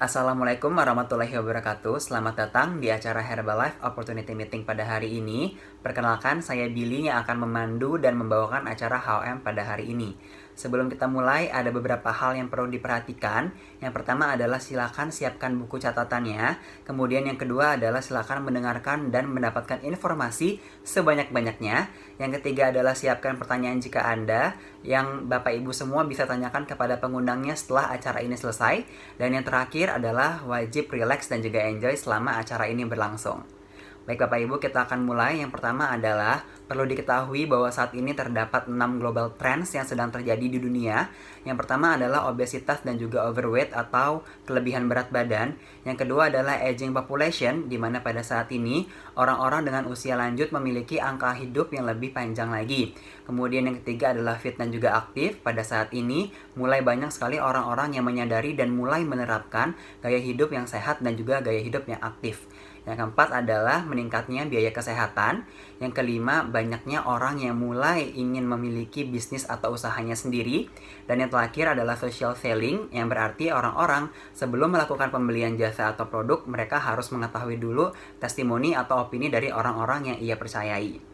Assalamualaikum warahmatullahi wabarakatuh. Selamat datang di acara Herbalife Opportunity Meeting pada hari ini. Perkenalkan, saya Billy yang akan memandu dan membawakan acara HOM pada hari ini. Sebelum kita mulai, ada beberapa hal yang perlu diperhatikan. Yang pertama adalah silakan siapkan buku catatannya. Kemudian yang kedua adalah silakan mendengarkan dan mendapatkan informasi sebanyak-banyaknya. Yang ketiga adalah siapkan pertanyaan jika Anda, yang Bapak Ibu semua bisa tanyakan kepada pengundangnya setelah acara ini selesai. Dan yang terakhir adalah wajib relax dan juga enjoy selama acara ini berlangsung. Baik Bapak Ibu, kita akan mulai. Yang pertama adalah perlu diketahui bahwa saat ini terdapat 6 global trends yang sedang terjadi di dunia. Yang pertama adalah obesitas dan juga overweight atau kelebihan berat badan. Yang kedua adalah aging population, di mana pada saat ini orang-orang dengan usia lanjut memiliki angka hidup yang lebih panjang lagi. Kemudian yang ketiga adalah fit dan juga aktif. Pada saat ini mulai banyak sekali orang-orang yang menyadari dan mulai menerapkan gaya hidup yang sehat dan juga gaya hidup yang aktif. Yang keempat adalah meningkatnya biaya kesehatan. Yang kelima, banyaknya orang yang mulai ingin memiliki bisnis atau usahanya sendiri. Dan yang terakhir adalah social selling, yang berarti orang-orang sebelum melakukan pembelian jasa atau produk, mereka harus mengetahui dulu testimoni atau opini dari orang-orang yang ia percayai.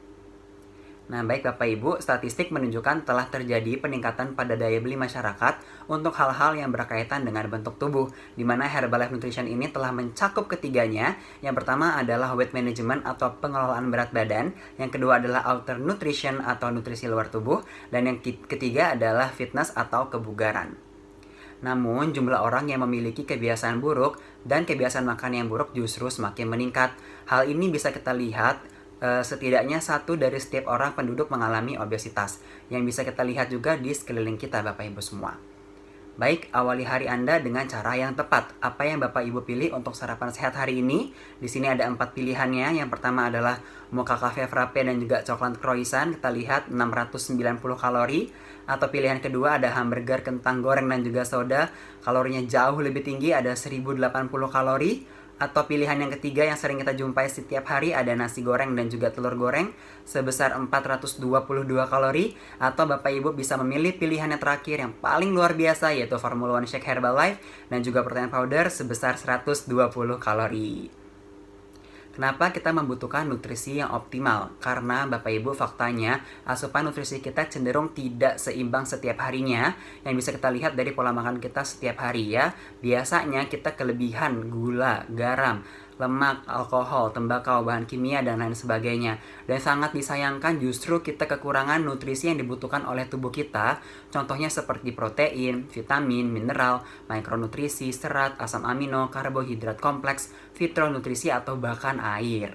Nah, baik Bapak Ibu, statistik menunjukkan telah terjadi peningkatan pada daya beli masyarakat untuk hal-hal yang berkaitan dengan bentuk tubuh, di mana Herbalife Nutrition ini telah mencakup ketiganya. Yang pertama adalah weight management atau pengelolaan berat badan, yang kedua adalah outer nutrition atau nutrisi luar tubuh, dan yang ketiga adalah fitness atau kebugaran. Namun, jumlah orang yang memiliki kebiasaan buruk dan kebiasaan makan yang buruk justru semakin meningkat. Hal ini bisa kita lihat setidaknya 1 dari setiap orang penduduk mengalami obesitas, yang bisa kita lihat juga di sekeliling kita Bapak Ibu semua. Baik, awali hari Anda dengan cara yang tepat. Apa yang Bapak Ibu pilih untuk sarapan sehat hari ini? Di sini ada 4 pilihannya. Yang pertama adalah mocha cafe frappe dan juga coklat croissant. Kita lihat 690 kalori. Atau pilihan kedua ada hamburger, kentang goreng dan juga soda. Kalorinya jauh lebih tinggi, ada 1080 kalori. Atau pilihan yang ketiga yang sering kita jumpai setiap hari ada nasi goreng dan juga telur goreng sebesar 422 kalori. Atau Bapak Ibu bisa memilih pilihan yang terakhir yang paling luar biasa, yaitu Formula One Shake Herbalife dan juga protein powder sebesar 120 kalori. Kenapa kita membutuhkan nutrisi yang optimal? Karena Bapak Ibu, faktanya asupan nutrisi kita cenderung tidak seimbang setiap harinya, yang bisa kita lihat dari pola makan kita setiap hari ya. Biasanya kita kelebihan gula, garam, lemak, alkohol, tembakau, bahan kimia, dan lain sebagainya. Dan sangat disayangkan justru kita kekurangan nutrisi yang dibutuhkan oleh tubuh kita. Contohnya seperti protein, vitamin, mineral, mikronutrisi, serat, asam amino, karbohidrat kompleks, fitronutrisi, atau bahkan air.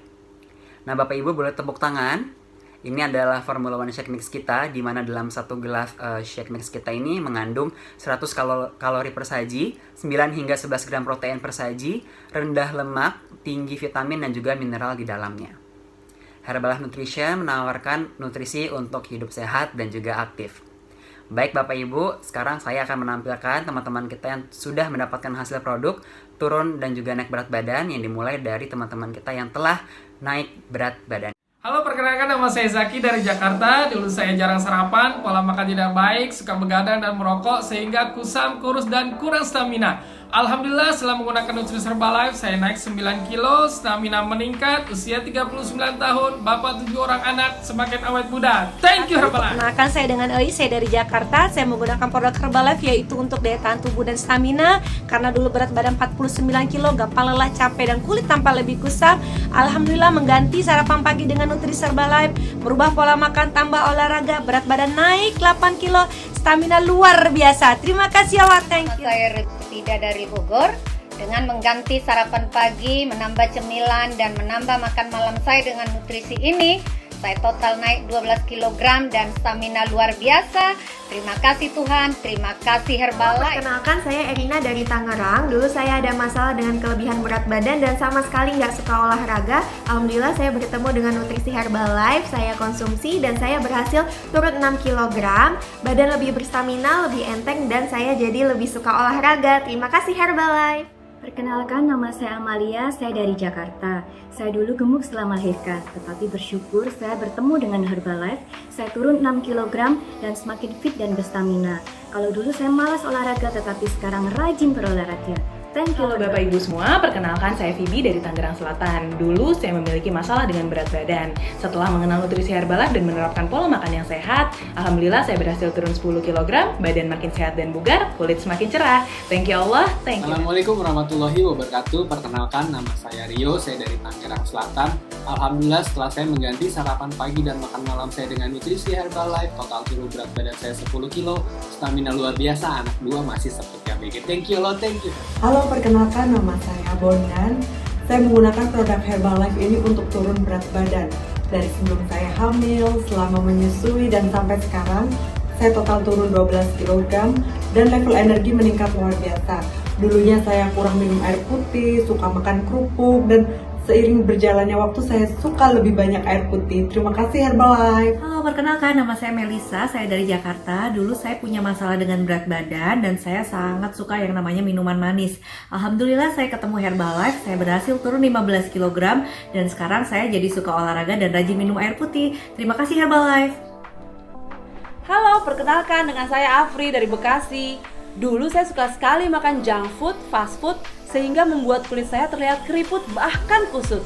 Nah Bapak Ibu boleh tepuk tangan. Ini adalah Formula One Shake Mix kita, di mana dalam satu gelas Shake Mix kita ini mengandung 100 kalori per saji, 9 hingga 11 gram protein per saji, rendah lemak, tinggi vitamin dan juga mineral di dalamnya. Herbalife Nutrition menawarkan nutrisi untuk hidup sehat dan juga aktif. Baik Bapak Ibu, sekarang saya akan menampilkan teman-teman kita yang sudah mendapatkan hasil produk turun dan juga naik berat badan, yang dimulai dari teman-teman kita yang telah naik berat badan. Halo, perkenalkan nama saya Zaki dari Jakarta. Dulu saya jarang sarapan, pola makan tidak baik, suka begadang dan merokok, sehingga kusam, kurus, dan kurang stamina. Alhamdulillah setelah menggunakan nutrisi Herbalife, saya naik 9 kilo, stamina meningkat, usia 39 tahun, bapak 7 orang anak, semakin awet muda. Thank you Herbalife. Perkenalkan, saya dengan Oi, saya dari Jakarta. Saya menggunakan produk Herbalife yaitu untuk daya tahan tubuh dan stamina. Karena dulu berat badan 49 kilo, gampang lelah, capek, dan kulit tampak lebih kusam. Alhamdulillah mengganti sarapan pagi dengan nutrisi Herbalife, merubah pola makan, tambah olahraga, berat badan naik 8 kilo, stamina luar biasa. Terima kasih ya, thank you. Saya Rita dari Bogor. Dengan mengganti sarapan pagi, menambah cemilan, dan menambah makan malam saya dengan nutrisi ini, saya total naik 12 kg dan stamina luar biasa. Terima kasih Tuhan, terima kasih Herbalife. Perkenalkan, saya Erina dari Tangerang. Dulu saya ada masalah dengan kelebihan berat badan dan sama sekali nggak suka olahraga. Alhamdulillah saya bertemu dengan nutrisi Herbalife, saya konsumsi dan saya berhasil turun 6 kg. Badan lebih berstamina, lebih enteng, dan saya jadi lebih suka olahraga. Terima kasih Herbalife. Perkenalkan, nama saya Amalia, saya dari Jakarta. Saya dulu gemuk setelah melahirkan, tetapi bersyukur saya bertemu dengan Herbalife. Saya turun 6 kg dan semakin fit dan berstamina. Kalau dulu saya malas olahraga, tetapi sekarang rajin berolahraga. Thank you Halo Bapak Ibu semua, perkenalkan saya Phoebe dari Tangerang Selatan. Dulu saya memiliki masalah dengan berat badan. Setelah mengenal nutrisi Herbalife dan menerapkan pola makan yang sehat, alhamdulillah saya berhasil turun 10 kg, badan makin sehat dan bugar, kulit semakin cerah. Thank you Allah, thank you. Assalamualaikum warahmatullahi wabarakatuh. Perkenalkan, nama saya Rio, saya dari Tangerang Selatan. Alhamdulillah setelah saya mengganti sarapan pagi dan makan malam saya dengan nutrisi Herbalife, total turun berat badan saya 10 kilo, stamina luar biasa, anak 2 masih seperti ABG. Thank you Allah, thank you. Halo, perkenalkan nama saya Bondan. Saya menggunakan produk Herbalife ini untuk turun berat badan. Dari sebelum saya hamil, selama menyusui, dan sampai sekarang, saya total turun 12 kg dan level energi meningkat luar biasa. Dulunya saya kurang minum air putih, suka makan kerupuk, dan seiring berjalannya waktu saya suka lebih banyak air putih. Terima kasih Herbalife. Halo, perkenalkan nama saya Melisa, saya dari Jakarta. Dulu saya punya masalah dengan berat badan dan saya sangat suka yang namanya minuman manis. Alhamdulillah saya ketemu Herbalife, saya berhasil turun 15 kg dan sekarang saya jadi suka olahraga dan rajin minum air putih. Terima kasih Herbalife. Halo, perkenalkan dengan saya Afri dari Bekasi. Dulu saya suka sekali makan junk food, fast food, sehingga membuat kulit saya terlihat keriput bahkan kusut.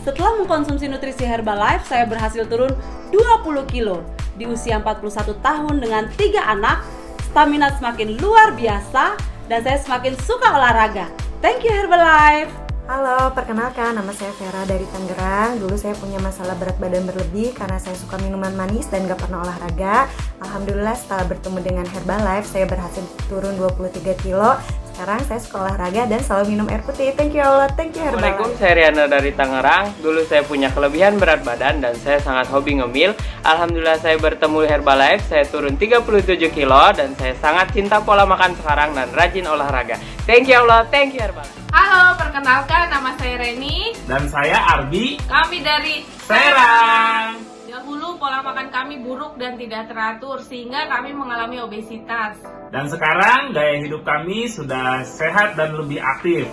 Setelah mengkonsumsi nutrisi Herbalife, saya berhasil turun 20 kilo. Di usia 41 tahun dengan 3 anak, stamina semakin luar biasa, dan saya semakin suka olahraga. Thank you Herbalife! Halo, perkenalkan nama saya Vera dari Tangerang. Dulu saya punya masalah berat badan berlebih karena saya suka minuman manis dan gak pernah olahraga. Alhamdulillah setelah bertemu dengan Herbalife, saya berhasil turun 23 kilo. Sekarang saya suka olahraga dan selalu minum air putih. Thank you Allah, thank you Herbalife. Assalamualaikum, saya Riana dari Tangerang. Dulu saya punya kelebihan berat badan dan saya sangat hobi ngemil. Alhamdulillah saya bertemu Herbalife, saya turun 37 kilo dan saya sangat cinta pola makan sekarang dan rajin olahraga. Thank you Allah, thank you Herbalife. Halo, perkenalkan nama saya Reni. Dan saya Arbi. Kami dari Serang. Dahulu pola makan kami buruk dan tidak teratur sehingga kami mengalami obesitas. Dan sekarang gaya hidup kami sudah sehat dan lebih aktif.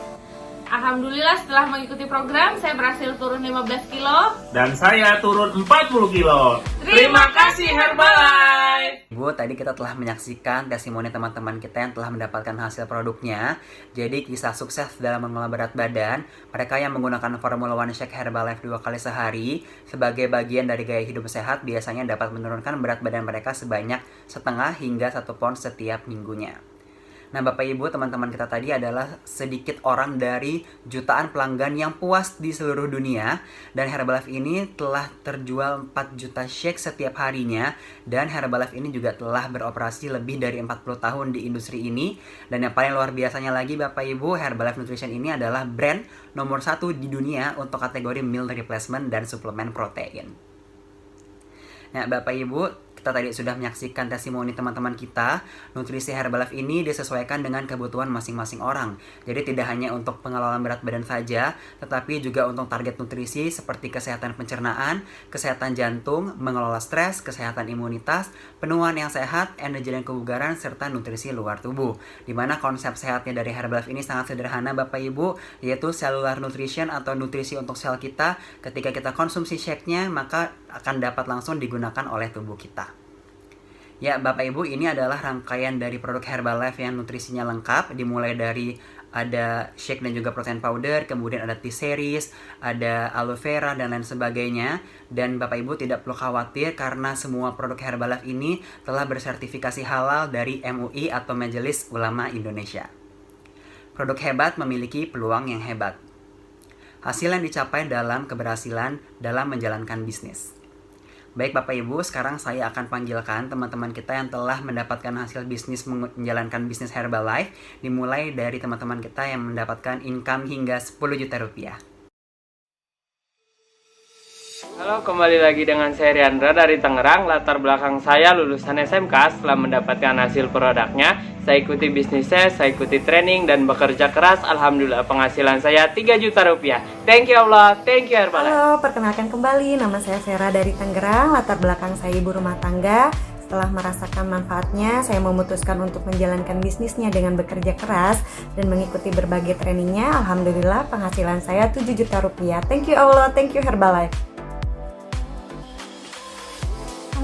Alhamdulillah setelah mengikuti program saya berhasil turun 15 kilo. Dan saya turun 40 kilo. Terima kasih Herbalife. Bu, tadi kita telah menyaksikan testimoni teman-teman kita yang telah mendapatkan hasil produknya. Jadi kisah sukses dalam mengelola berat badan mereka yang menggunakan Formula One Shake Herbalife 2 kali sehari sebagai bagian dari gaya hidup sehat biasanya dapat menurunkan berat badan mereka sebanyak 0,5 hingga 1 pound setiap minggunya. Nah Bapak Ibu, teman-teman kita tadi adalah sedikit orang dari jutaan pelanggan yang puas di seluruh dunia. Dan Herbalife ini telah terjual 4 juta shake setiap harinya. Dan Herbalife ini juga telah beroperasi lebih dari 40 tahun di industri ini. Dan yang paling luar biasanya lagi Bapak Ibu, Herbalife Nutrition ini adalah brand nomor 1 di dunia untuk kategori meal replacement dan suplemen protein. Nah Bapak Ibu, kita tadi sudah menyaksikan testimoni teman-teman kita. Nutrisi Herbalife ini disesuaikan dengan kebutuhan masing-masing orang. Jadi tidak hanya untuk pengelolaan berat badan saja, tetapi juga untuk target nutrisi seperti kesehatan pencernaan, kesehatan jantung, mengelola stres, kesehatan imunitas, penuaan yang sehat, energi dan kebugaran, serta nutrisi luar tubuh. Dimana konsep sehatnya dari Herbalife ini sangat sederhana Bapak Ibu, yaitu cellular nutrition atau nutrisi untuk sel kita. Ketika kita konsumsi shake-nya, maka akan dapat langsung digunakan oleh tubuh kita. Ya Bapak Ibu, ini adalah rangkaian dari produk Herbalife yang nutrisinya lengkap. Dimulai dari ada shake dan juga protein powder, kemudian ada tea series, ada aloe vera dan lain sebagainya. Dan Bapak Ibu tidak perlu khawatir karena semua produk Herbalife ini telah bersertifikasi halal dari MUI atau Majelis Ulama Indonesia. Produk hebat memiliki peluang yang hebat. Hasil yang dicapai dalam keberhasilan dalam menjalankan bisnis. Baik Bapak Ibu, sekarang saya akan panggilkan teman-teman kita yang telah mendapatkan hasil bisnis menjalankan bisnis Herbalife. Dimulai dari teman-teman kita yang mendapatkan income hingga 10 juta rupiah. Halo, kembali lagi dengan saya Riandra dari Tangerang. Latar belakang saya lulusan SMK. Setelah mendapatkan hasil produknya, saya ikuti bisnisnya, saya ikuti training dan bekerja keras. Alhamdulillah penghasilan saya 3 juta rupiah. Thank you Allah, thank you Herbalife. Halo, perkenalkan kembali, nama saya Vera dari Tangerang. Latar belakang saya ibu rumah tangga. Setelah merasakan manfaatnya, saya memutuskan untuk menjalankan bisnisnya dengan bekerja keras dan mengikuti berbagai trainingnya. Alhamdulillah penghasilan saya 7 juta rupiah. Thank you Allah, thank you Herbalife.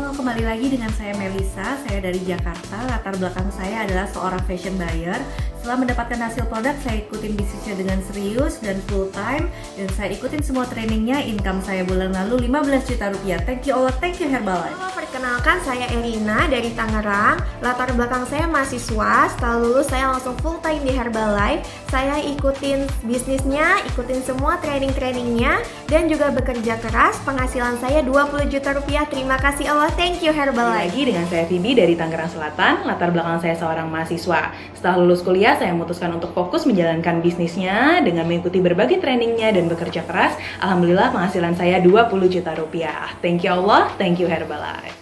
Halo, kembali lagi dengan saya Melisa, saya dari Jakarta. Latar belakang saya adalah seorang fashion buyer. Setelah mendapatkan hasil produk, saya ikutin bisnisnya dengan serius dan full time, dan saya ikutin semua trainingnya. Income saya bulan lalu 15 juta rupiah. Thank you Allah, thank you Herbalife. Halo, perkenalkan saya Erina dari Tangerang. Latar belakang saya mahasiswa. Setelah lulus saya langsung full time di Herbalife. Saya ikutin bisnisnya, ikutin semua training-trainingnya, dan juga bekerja keras. Penghasilan saya 20 juta rupiah. Terima kasih Allah, thank you Herbalife. Lagi dengan saya Phoebe dari Tangerang Selatan. Latar belakang saya seorang mahasiswa. Setelah lulus kuliah, saya memutuskan untuk fokus menjalankan bisnisnya dengan mengikuti berbagai trainingnya dan bekerja keras. Alhamdulillah penghasilan saya 20 juta rupiah. Thank you Allah, thank you Herbalife.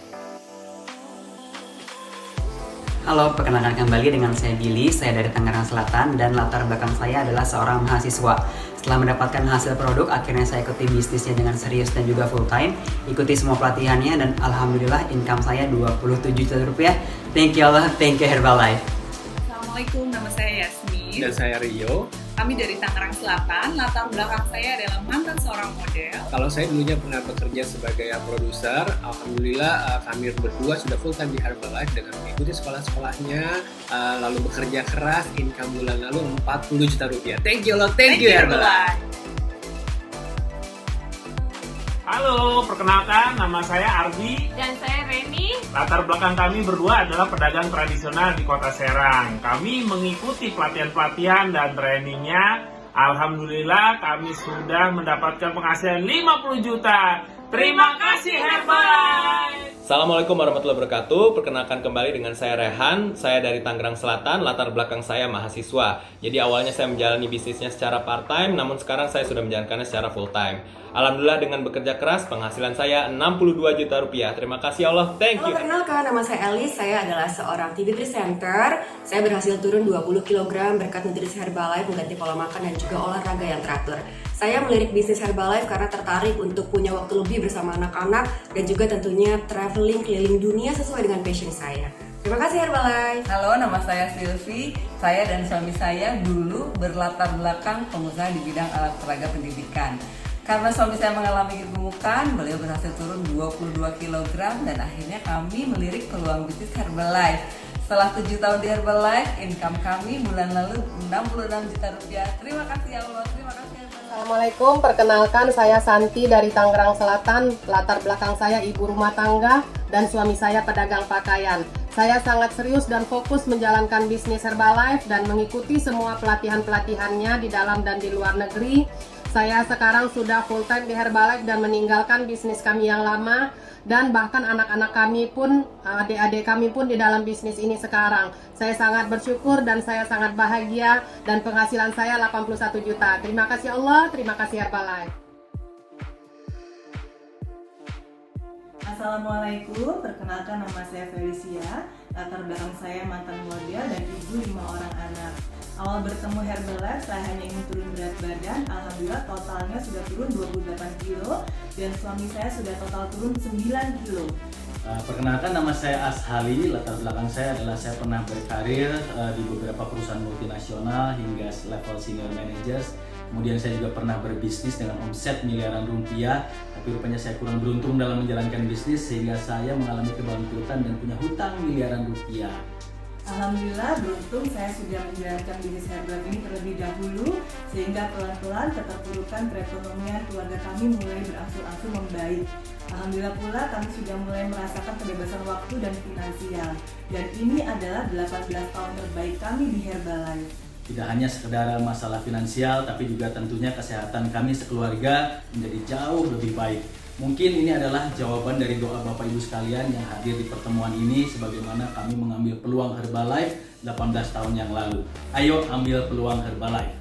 Halo, perkenalkan kembali dengan saya Billy, saya dari Tangerang Selatan dan latar belakang saya adalah seorang mahasiswa. Setelah mendapatkan hasil produk, akhirnya saya ikuti bisnisnya dengan serius dan juga full time, ikuti semua pelatihannya dan alhamdulillah income saya 27 juta rupiah. Thank you Allah, thank you Herbalife. Assalamualaikum, nama saya Yasmin. Dan saya Rio. Kami dari Tangerang Selatan. Latar belakang saya adalah mantan seorang model. Kalau saya dulunya pernah bekerja sebagai produser, alhamdulillah kami berdua sudah full time di Herbalife dengan mengikuti sekolah-sekolahnya, lalu bekerja keras, income bulan lalu 40 juta rupiah. Thank you Allah, thank you Herbalife. Halo, perkenalkan nama saya Ardi. Dan saya Reni. Latar belakang kami berdua adalah pedagang tradisional di Kota Serang. Kami mengikuti pelatihan-pelatihan dan trainingnya. Alhamdulillah kami sudah mendapatkan penghasilan 50 juta. Terima kasih Herbalife. Assalamualaikum warahmatullahi wabarakatuh. Perkenalkan kembali dengan saya Rehan. Saya dari Tangerang Selatan, latar belakang saya mahasiswa. Jadi awalnya saya menjalani bisnisnya secara part-time, namun sekarang saya sudah menjalankannya secara full-time. Alhamdulillah dengan bekerja keras, penghasilan saya 62 juta rupiah. Terima kasih Allah, thank you. Halo, perkenalkan nama saya Elis. Saya adalah seorang TV presenter. Saya berhasil turun 20 kg berkat nutrisi Herbalife, mengganti pola makan dan juga olahraga yang teratur. Saya melirik bisnis Herbalife karena tertarik untuk punya waktu lebih bersama anak-anak dan juga tentunya traveling keliling dunia sesuai dengan passion saya. Terima kasih Herbalife. Halo, nama saya Silvi. Saya dan suami saya dulu berlatar belakang pengusaha di bidang alat peraga pendidikan. Karena suami saya mengalami kegemukan, beliau berhasil turun 22 kg dan akhirnya kami melirik peluang bisnis Herbalife. Setelah 7 tahun di Herbalife, income kami bulan lalu 66 juta rupiah. Terima kasih ya Allah, terima kasih Herbalife. Assalamualaikum, perkenalkan saya Santi dari Tangerang Selatan. Latar belakang saya ibu rumah tangga dan suami saya pedagang pakaian. Saya sangat serius dan fokus menjalankan bisnis Herbalife dan mengikuti semua pelatihan-pelatihannya di dalam dan di luar negeri. Saya sekarang sudah full time di Herbalife dan meninggalkan bisnis kami yang lama, dan bahkan anak-anak kami pun, adik-adik kami pun di dalam bisnis ini sekarang. Saya sangat bersyukur dan saya sangat bahagia dan penghasilan saya 81 juta. Terima kasih Allah, terima kasih Herbalife. Assalamualaikum, perkenalkan nama saya Felicia. Latar belakang saya mantan model dan ibu 5 orang anak. Awal bertemu Herbalife, saya hanya ingin turun berat badan. Alhamdulillah totalnya sudah turun 28 kilo dan suami saya sudah total turun 9 kilo. Perkenalkan nama saya Ashali. Latar belakang saya adalah saya pernah berkarir di beberapa perusahaan multinasional hingga level senior managers. Kemudian saya juga pernah berbisnis dengan omset miliaran rupiah, tapi rupanya saya kurang beruntung dalam menjalankan bisnis sehingga saya mengalami kebangkrutan dan punya hutang miliaran rupiah. Alhamdulillah beruntung saya sudah menjalankan bisnis Herbalife ini terlebih dahulu, sehingga pelan-pelan keterpurukan perekonomian keluarga kami mulai berangsur-angsur membaik. Alhamdulillah pula kami sudah mulai merasakan kebebasan waktu dan finansial, dan ini adalah 18 tahun terbaik kami di Herbalife. Tidak hanya sekedar masalah finansial, tapi juga tentunya kesehatan kami sekeluarga menjadi jauh lebih baik. Mungkin ini adalah jawaban dari doa Bapak Ibu sekalian yang hadir di pertemuan ini, sebagaimana kami mengambil peluang Herbalife 18 tahun yang lalu. Ayo ambil peluang Herbalife.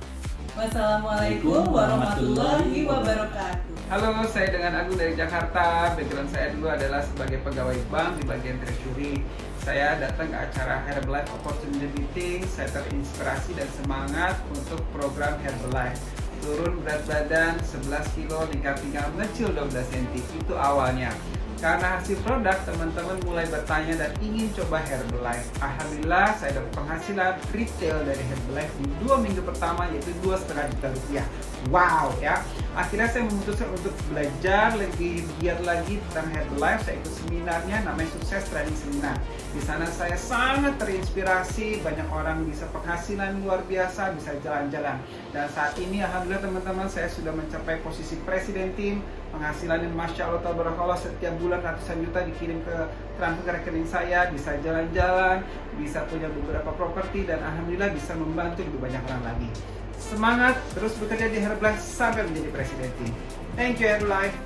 Wassalamualaikum warahmatullahi wabarakatuh. Halo, saya dengan Agung dari Jakarta. Background saya dulu adalah sebagai pegawai bank di bagian treasury. Saya datang ke acara Herbalife Opportunity Meeting. Saya terinspirasi dan semangat untuk program Herbalife. Turun berat badan 11 kilo, tingkat pinggang mengecil 12 cm. Itu awalnya. Karena hasil produk, teman-teman mulai bertanya dan ingin coba Herbalife. Alhamdulillah, saya dapat penghasilan retail dari Herbalife di 2 minggu pertama, yaitu 2,5 juta rupiah. Wow ya. Akhirnya saya memutuskan untuk belajar lebih giat lagi tentang Herbalife. Saya ikut seminarnya, namanya Sukses Training Seminar. Di sana saya sangat terinspirasi, banyak orang bisa penghasilan luar biasa, bisa jalan-jalan. Dan saat ini alhamdulillah teman-teman, saya sudah mencapai posisi presiden tim, penghasilan yang Masya Allah Tabarakallah, setiap bulan ratusan juta dikirim ke transfer ke rekening saya, bisa jalan-jalan, bisa punya beberapa properti, dan alhamdulillah bisa membantu lebih banyak orang lagi. Semangat terus bekerja di Herbalife sampai menjadi presiden tim. Thank you Herbalife.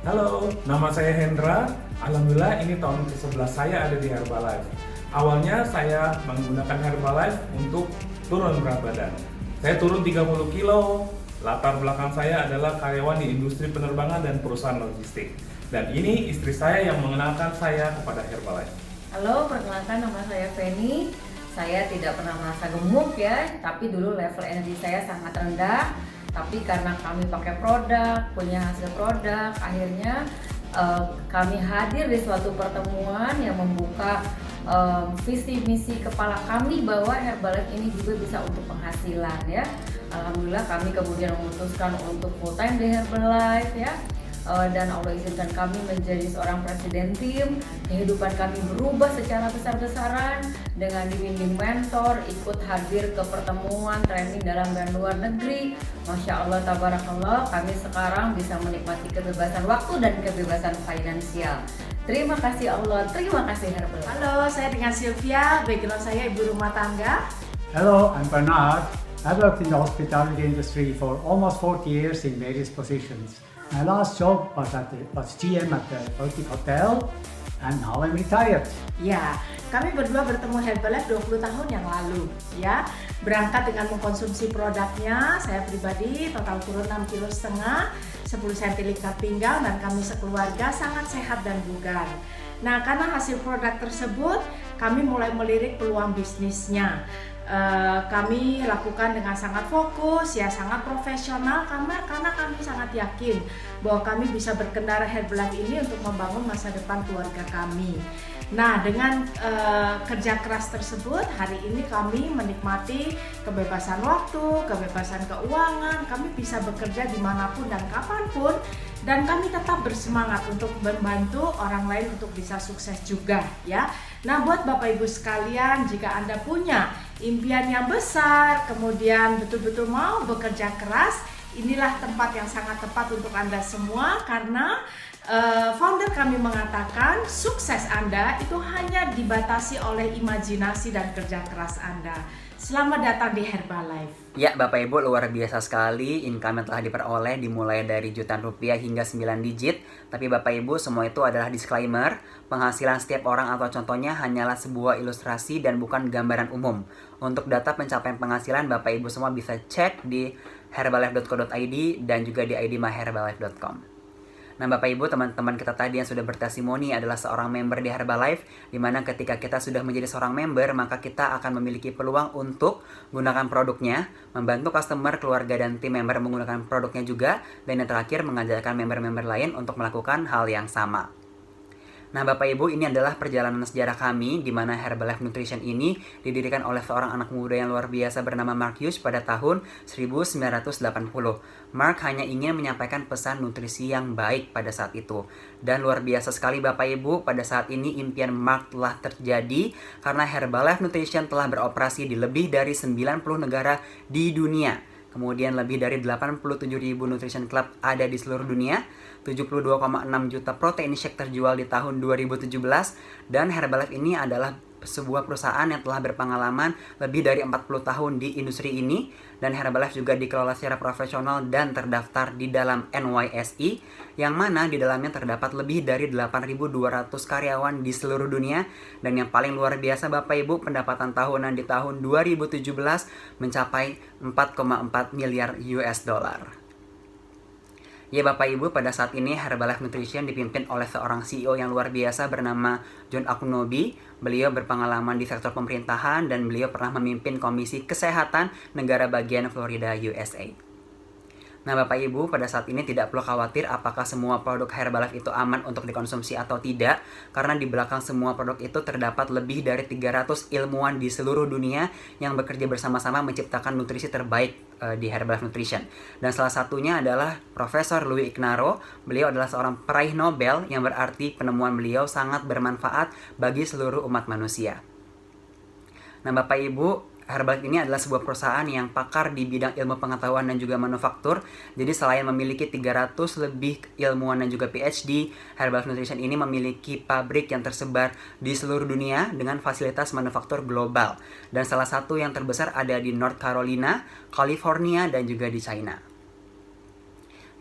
Halo, nama saya Hendra. Alhamdulillah ini tahun ke-11 saya ada di Herbalife. Awalnya saya menggunakan Herbalife untuk turun berat badan. Saya turun 30 kilo. Latar belakang saya adalah karyawan di industri penerbangan dan perusahaan logistik. Dan ini istri saya yang mengenalkan saya kepada Herbalife. Halo, perkenalkan nama saya Feni. Saya tidak pernah merasa gemuk ya, tapi dulu level energi saya sangat rendah. Tapi karena kami pakai produk, punya hasil produk, akhirnya kami hadir di suatu pertemuan yang membuka visi misi kepala kami bahwa Herbalife ini juga bisa untuk penghasilan ya. Alhamdulillah kami kemudian memutuskan untuk full time di Herbalife ya. Dan Allah izinkan kami menjadi seorang presiden tim. Kehidupan kami berubah secara besar-besaran dengan dibimbing mentor, ikut hadir ke pertemuan training dalam dan luar negeri. Masya Allah tabarakallah, kami sekarang bisa menikmati kebebasan waktu dan kebebasan finansial. Terima kasih Allah, terima kasih Herbalife. Halo, saya dengan Sylvia, background saya ibu rumah tangga. Hello, I'm Bernard. I worked in the hospitality industry for almost 40 years in various positions. My last job was GM at the Baltic Hotel, and now I'm retired. Ya, kami berdua bertemu Herbalife 20 tahun yang lalu. Ya, berangkat dengan mengkonsumsi produknya, saya pribadi total turun 6,5 kilo, 10 cm lingkar pinggang, dan kami sekeluarga sangat sehat dan bugar. Nah, karena hasil produk tersebut, kami mulai melirik peluang bisnisnya. Kami lakukan dengan sangat fokus, ya sangat profesional, karena kami sangat yakin bahwa kami bisa berkendara Herbalife ini untuk membangun masa depan keluarga kami. Nah, dengan kerja keras tersebut, hari ini kami menikmati kebebasan waktu, kebebasan keuangan, kami bisa bekerja dimanapun dan kapanpun, dan kami tetap bersemangat untuk membantu orang lain untuk bisa sukses juga ya. Nah, buat Bapak Ibu sekalian, jika Anda punya impian yang besar, kemudian betul-betul mau bekerja keras, inilah tempat yang sangat tepat untuk Anda semua, karena founder kami mengatakan sukses Anda itu hanya dibatasi oleh imajinasi dan kerja keras Anda. Selamat datang di Herbalife. Ya, Bapak Ibu, luar biasa sekali income yang telah diperoleh dimulai dari jutaan rupiah hingga 9 digit. Tapi Bapak Ibu, semua itu adalah disclaimer. Penghasilan setiap orang atau contohnya hanyalah sebuah ilustrasi dan bukan gambaran umum. Untuk data pencapaian penghasilan, Bapak Ibu semua bisa cek di herbalife.co.id dan juga di id myherbalife.com. Nah, Bapak Ibu, teman-teman kita tadi yang sudah bertestimoni adalah seorang member di Herbalife, di mana ketika kita sudah menjadi seorang member, maka kita akan memiliki peluang untuk menggunakan produknya, membantu customer, keluarga, dan tim member menggunakan produknya juga, dan yang terakhir mengajarkan member-member lain untuk melakukan hal yang sama. Nah, Bapak Ibu, ini adalah perjalanan sejarah kami di mana Herbalife Nutrition ini didirikan oleh seorang anak muda yang luar biasa bernama Mark Hughes pada tahun 1980. Mark hanya ingin menyampaikan pesan nutrisi yang baik pada saat itu. Dan luar biasa sekali Bapak Ibu, pada saat ini impian Mark telah terjadi karena Herbalife Nutrition telah beroperasi di lebih dari 90 negara di dunia. Kemudian lebih dari 87.000 nutrition club ada di seluruh dunia, 72,6 juta protein shake terjual di tahun 2017, dan Herbalife ini adalah sebuah perusahaan yang telah berpengalaman lebih dari 40 tahun di industri ini, dan Herbalife juga dikelola secara profesional dan terdaftar di dalam NYSE, yang mana di dalamnya terdapat lebih dari 8.200 karyawan di seluruh dunia, dan yang paling luar biasa Bapak Ibu, pendapatan tahunan di tahun 2017 mencapai 4,4 miliar US dollar. Ya Bapak Ibu, pada saat ini Herbalife Nutrition dipimpin oleh seorang CEO yang luar biasa bernama John Akunobi. Beliau berpengalaman di sektor pemerintahan dan beliau pernah memimpin Komisi Kesehatan Negara Bagian Florida USA. Nah Bapak Ibu, pada saat ini tidak perlu khawatir apakah semua produk Herbalife itu aman untuk dikonsumsi atau tidak, karena di belakang semua produk itu terdapat lebih dari 300 ilmuwan di seluruh dunia yang bekerja bersama-sama menciptakan nutrisi terbaik di Herbalife Nutrition. Dan salah satunya adalah Profesor Louis Ignarro. Beliau adalah seorang peraih Nobel, yang berarti penemuan beliau sangat bermanfaat bagi seluruh umat manusia. Nah Bapak Ibu, Herbalife ini adalah sebuah perusahaan yang pakar di bidang ilmu pengetahuan dan juga manufaktur. Jadi selain memiliki 300 lebih ilmuwan dan juga PhD, Herbalife Nutrition ini memiliki pabrik yang tersebar di seluruh dunia dengan fasilitas manufaktur global. Dan salah satu yang terbesar ada di North Carolina, California, dan juga di China.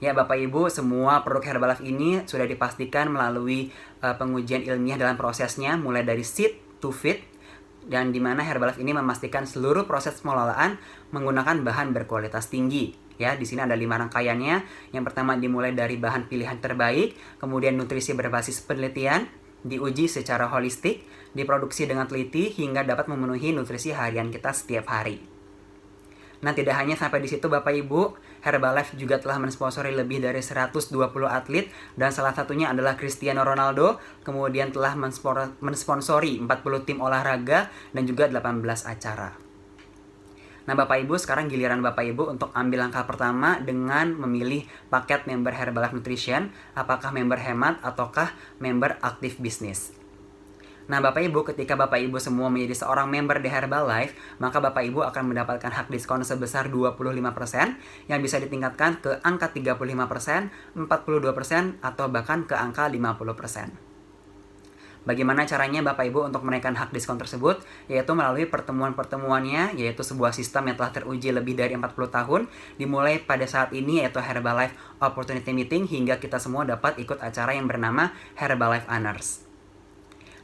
Ya Bapak Ibu, semua produk Herbalife ini sudah dipastikan melalui pengujian ilmiah dalam prosesnya, mulai dari seed to feed, dan di mana Herbalife ini memastikan seluruh proses pengelolaan menggunakan bahan berkualitas tinggi. Ya, di sini ada 5 rangkaiannya. Yang pertama dimulai dari bahan pilihan terbaik, kemudian nutrisi berbasis penelitian, diuji secara holistik, diproduksi dengan teliti hingga dapat memenuhi nutrisi harian kita setiap hari. Nah, tidak hanya sampai di situ Bapak Ibu, Herbalife juga telah mensponsori lebih dari 120 atlet, dan salah satunya adalah Cristiano Ronaldo, kemudian telah mensponsori 40 tim olahraga dan juga 18 acara. Nah Bapak Ibu, sekarang giliran Bapak Ibu untuk ambil langkah pertama dengan memilih paket member Herbalife Nutrition, apakah member hemat ataukah member aktif bisnis. Nah Bapak Ibu, ketika Bapak Ibu semua menjadi seorang member di Herbalife, maka Bapak Ibu akan mendapatkan hak diskon sebesar 25% yang bisa ditingkatkan ke angka 35%, 42%, atau bahkan ke angka 50%. Bagaimana caranya Bapak Ibu untuk menaikkan hak diskon tersebut? Yaitu melalui pertemuan-pertemuannya, yaitu sebuah sistem yang telah teruji lebih dari 40 tahun, dimulai pada saat ini yaitu Herbalife Opportunity Meeting, hingga kita semua dapat ikut acara yang bernama Herbalife Honors.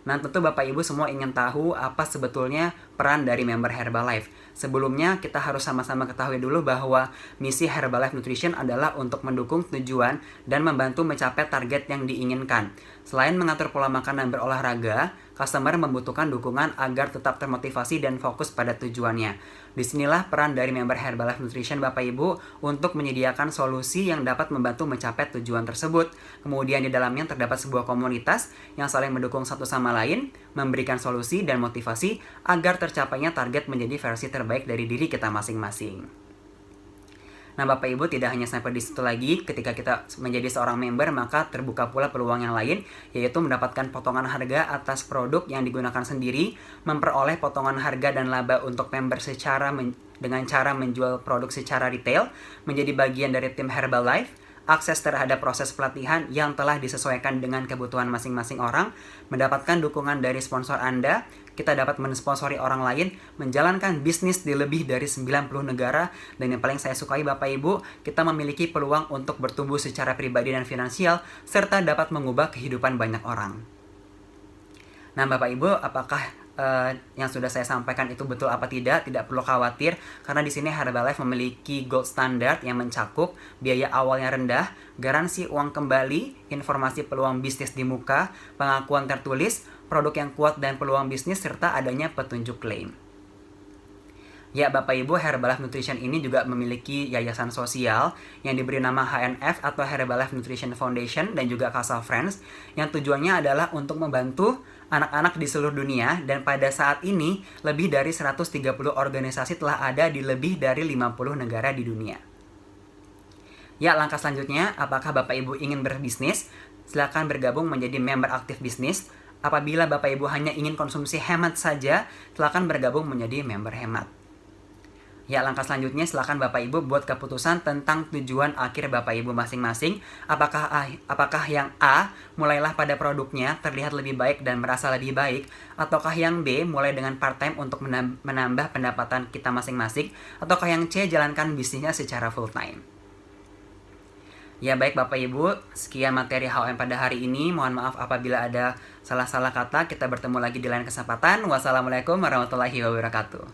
Nah tentu Bapak Ibu semua ingin tahu apa sebetulnya peran dari member Herbalife. Sebelumnya kita harus sama-sama ketahui dulu bahwa misi Herbalife Nutrition adalah untuk mendukung tujuan dan membantu mencapai target yang diinginkan. Selain mengatur pola makan dan berolahraga, customer membutuhkan dukungan agar tetap termotivasi dan fokus pada tujuannya. Disinilah peran dari member Herbalife Nutrition Bapak Ibu untuk menyediakan solusi yang dapat membantu mencapai tujuan tersebut. Kemudian di dalamnya terdapat sebuah komunitas yang saling mendukung satu sama lain, memberikan solusi dan motivasi agar tercapainya target menjadi versi terbaik dari diri kita masing-masing. Nah Bapak Ibu, tidak hanya sampai di situ lagi, ketika kita menjadi seorang member maka terbuka pula peluang yang lain, yaitu mendapatkan potongan harga atas produk yang digunakan sendiri, memperoleh potongan harga dan laba untuk member dengan cara menjual produk secara retail, menjadi bagian dari tim Herbalife, akses terhadap proses pelatihan yang telah disesuaikan dengan kebutuhan masing-masing orang, mendapatkan dukungan dari sponsor Anda, kita dapat mensponsori orang lain, menjalankan bisnis di lebih dari 90 negara, dan yang paling saya sukai Bapak Ibu, kita memiliki peluang untuk bertumbuh secara pribadi dan finansial, serta dapat mengubah kehidupan banyak orang. Nah Bapak Ibu, apakah yang sudah saya sampaikan itu betul apa tidak? Tidak perlu khawatir, karena di sini Herbalife memiliki gold standard yang mencakup biaya awal yang rendah, garansi uang kembali, informasi peluang bisnis di muka, pengakuan tertulis, produk yang kuat dan peluang bisnis, serta adanya petunjuk klaim. Ya Bapak Ibu, Herbalife Nutrition ini juga memiliki yayasan sosial yang diberi nama HNF atau Herbalife Nutrition Foundation, dan juga Casa Friends, yang tujuannya adalah untuk membantu anak-anak di seluruh dunia, dan pada saat ini lebih dari 130 organisasi telah ada di lebih dari 50 negara di dunia. Ya, langkah selanjutnya, apakah Bapak Ibu ingin berbisnis? Silakan bergabung menjadi member aktif bisnis. Apabila Bapak Ibu hanya ingin konsumsi hemat saja, silakan bergabung menjadi member hemat. Ya, langkah selanjutnya silakan Bapak Ibu buat keputusan tentang tujuan akhir Bapak Ibu masing-masing. Apakah yang A, mulailah pada produknya, terlihat lebih baik dan merasa lebih baik, ataukah yang B, mulai dengan part-time untuk menambah pendapatan kita masing-masing, ataukah yang C, jalankan bisnisnya secara full-time. Ya baik Bapak Ibu, sekian materi HOM pada hari ini. Mohon maaf apabila ada salah-salah kata. Kita bertemu lagi di lain kesempatan. Wassalamualaikum warahmatullahi wabarakatuh.